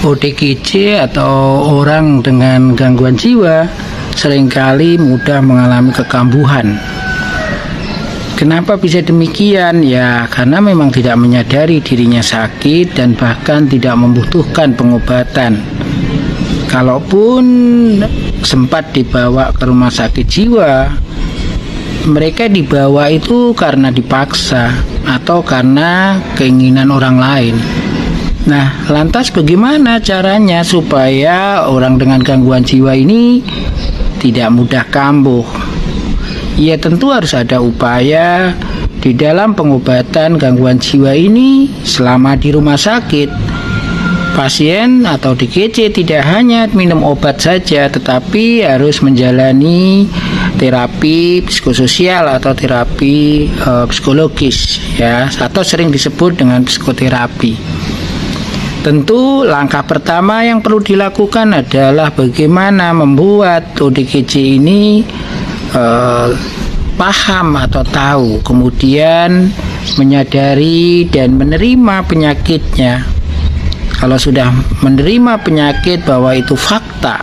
ODGJ atau orang dengan gangguan jiwa seringkali mudah mengalami kekambuhan. Kenapa bisa demikian? Ya, karena memang tidak menyadari dirinya sakit dan bahkan tidak membutuhkan pengobatan. Kalaupun sempat dibawa ke rumah sakit jiwa, mereka dibawa itu karena dipaksa atau karena keinginan orang lain. Nah, lantas bagaimana caranya supaya orang dengan gangguan jiwa ini tidak mudah kambuh? Ya, tentu harus ada upaya di dalam pengobatan gangguan jiwa ini selama di rumah sakit. Pasien atau ODGJ tidak hanya minum obat saja, tetapi harus menjalani terapi psikososial atau terapi psikologis, ya, atau sering disebut dengan psikoterapi. Tentu langkah pertama yang perlu dilakukan adalah bagaimana membuat ODGJ ini paham atau tahu, kemudian menyadari dan menerima penyakitnya. Kalau sudah menerima penyakit bahwa itu fakta,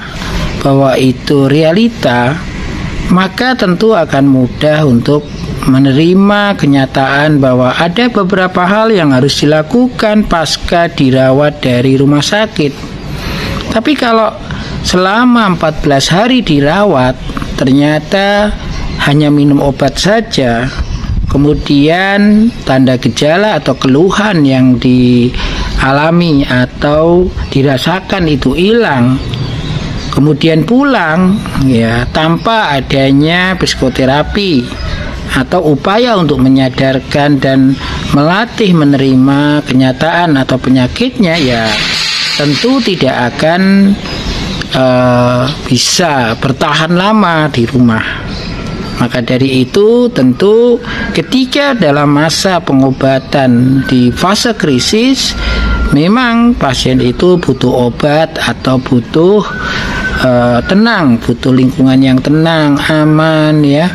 bahwa itu realita, maka tentu akan mudah untuk menerima kenyataan bahwa ada beberapa hal yang harus dilakukan pasca dirawat dari rumah sakit. Tapi kalau selama 14 hari dirawat ternyata hanya minum obat saja, kemudian tanda gejala atau keluhan yang dialami atau dirasakan itu hilang, kemudian pulang ya tanpa adanya psikoterapi atau upaya untuk menyadarkan dan melatih menerima kenyataan atau penyakitnya, ya tentu tidak akan bisa bertahan lama di rumah. Maka dari itu tentu ketika dalam masa pengobatan di fase krisis, memang pasien itu butuh obat atau butuh tenang, butuh lingkungan yang tenang, aman, ya,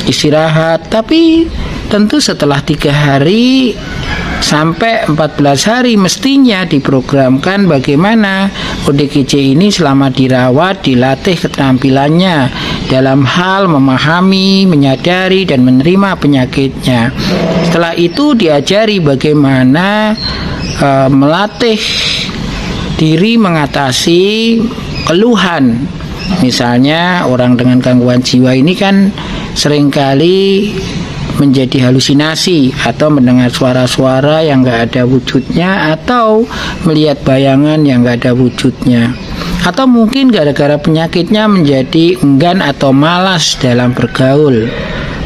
istirahat. Tapi tentu setelah 3 hari sampai 14 hari mestinya diprogramkan bagaimana ODGJ ini selama dirawat dilatih keterampilannya dalam hal memahami, menyadari dan menerima penyakitnya. Setelah itu diajari bagaimana melatih diri mengatasi keluhan. Misalnya orang dengan gangguan jiwa ini kan seringkali menjadi halusinasi atau mendengar suara-suara yang nggak ada wujudnya, atau melihat bayangan yang nggak ada wujudnya, atau mungkin gara-gara penyakitnya menjadi enggan atau malas dalam bergaul,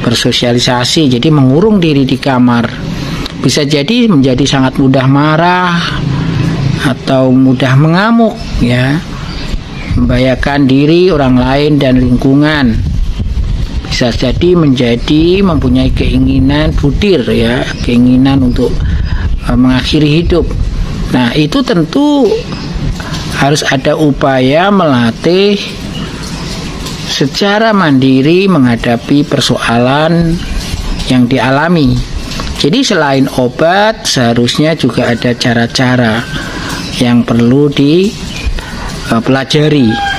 bersosialisasi, jadi mengurung diri di kamar. Bisa jadi menjadi sangat mudah marah atau mudah mengamuk, ya, membahayakan diri, orang lain dan lingkungan. Bisa jadi mempunyai keinginan budir, ya, keinginan untuk mengakhiri hidup. Nah, itu tentu harus ada upaya melatih secara mandiri menghadapi persoalan yang dialami. Jadi selain obat, seharusnya juga ada cara-cara yang perlu dipelajari.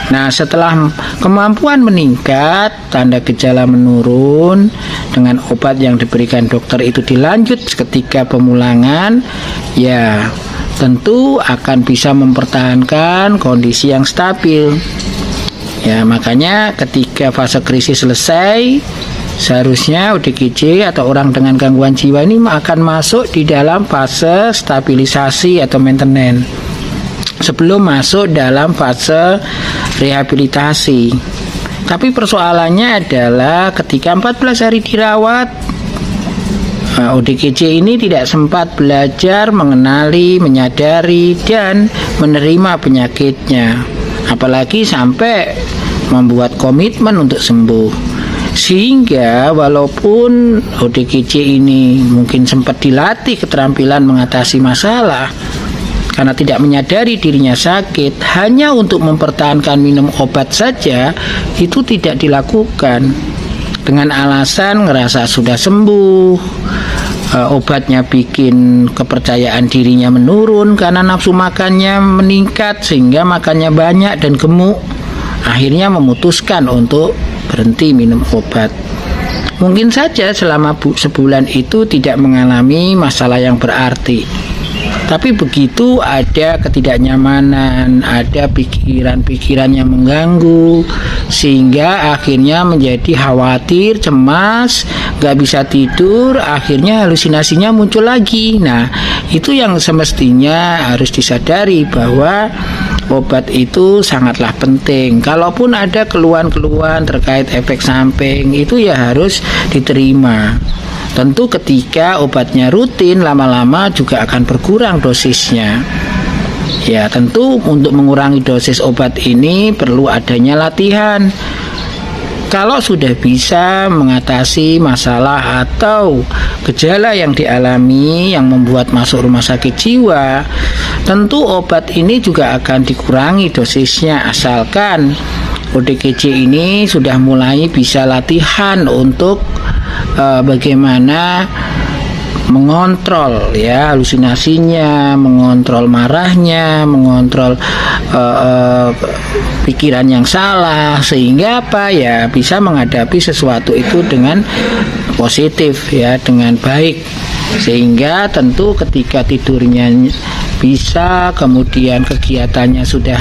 Nah, setelah kemampuan meningkat, tanda gejala menurun, dengan obat yang diberikan dokter itu dilanjut ketika pemulangan, ya tentu akan bisa mempertahankan kondisi yang stabil. Ya, makanya ketika fase krisis selesai, seharusnya ODGJ atau orang dengan gangguan jiwa ini akan masuk di dalam fase stabilisasi atau maintenance sebelum masuk dalam fase rehabilitasi. Tapi persoalannya adalah ketika 14 hari dirawat, ODGJ ini tidak sempat belajar mengenali, menyadari, dan menerima penyakitnya, apalagi sampai membuat komitmen untuk sembuh. Sehingga walaupun ODGJ ini mungkin sempat dilatih keterampilan mengatasi masalah, karena tidak menyadari dirinya sakit, hanya untuk mempertahankan minum obat saja, itu tidak dilakukan dengan alasan ngerasa sudah sembuh, obatnya bikin kepercayaan dirinya menurun karena nafsu makannya meningkat sehingga makannya banyak dan gemuk, akhirnya memutuskan untuk berhenti minum obat. Mungkin saja selama sebulan itu tidak mengalami masalah yang berarti, tapi begitu ada ketidaknyamanan, ada pikiran-pikiran yang mengganggu, sehingga akhirnya menjadi khawatir, cemas, gak bisa tidur, akhirnya halusinasinya muncul lagi. Nah, itu yang semestinya harus disadari bahwa obat itu sangatlah penting. Kalaupun ada keluhan-keluhan terkait efek samping, itu ya harus diterima. Tentu ketika obatnya rutin, lama-lama juga akan berkurang dosisnya. Ya, tentu untuk mengurangi dosis obat ini perlu adanya latihan. Kalau sudah bisa mengatasi masalah atau gejala yang dialami yang membuat masuk rumah sakit jiwa, tentu obat ini juga akan dikurangi dosisnya, asalkan ODGJ ini sudah mulai bisa latihan untuk bagaimana mengontrol ya halusinasinya, mengontrol marahnya, mengontrol pikiran yang salah, sehingga apa ya bisa menghadapi sesuatu itu dengan positif ya, dengan baik, sehingga tentu ketika tidurnya bisa, kemudian kegiatannya sudah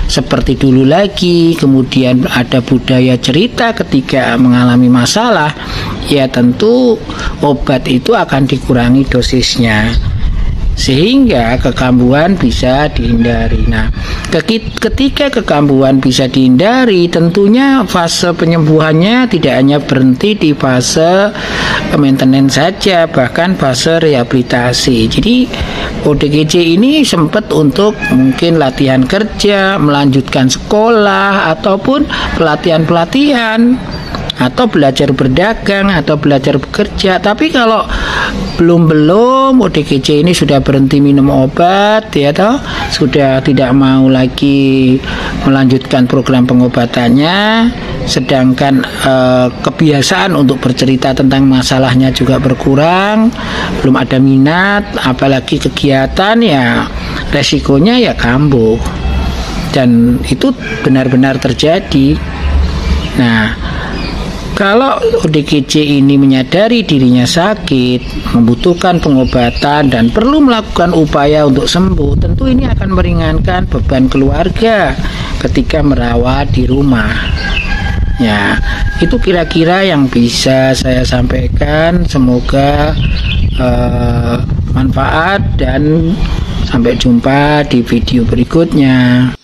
seperti dulu lagi, kemudian ada budaya cerita ketika mengalami masalah, ya tentu obat itu akan dikurangi dosisnya sehingga kekambuhan bisa dihindari. Nah, ketika kekambuhan bisa dihindari, tentunya fase penyembuhannya tidak hanya berhenti di fase maintenance saja, bahkan fase rehabilitasi. Jadi ODGJ ini sempat untuk mungkin latihan kerja, melanjutkan sekolah, ataupun pelatihan-pelatihan, atau belajar berdagang, atau belajar bekerja. Tapi kalau belum ODGJ ini sudah berhenti minum obat ya toh, sudah tidak mau lagi melanjutkan program pengobatannya, sedangkan kebiasaan untuk bercerita tentang masalahnya juga berkurang, belum ada minat, apalagi kegiatan, ya resikonya ya kambuh, dan itu benar-benar terjadi. Nah, kalau ODGJ ini menyadari dirinya sakit, membutuhkan pengobatan, dan perlu melakukan upaya untuk sembuh, tentu ini akan meringankan beban keluarga ketika merawat di rumah. Ya, itu kira-kira yang bisa saya sampaikan. Semoga manfaat, dan sampai jumpa di video berikutnya.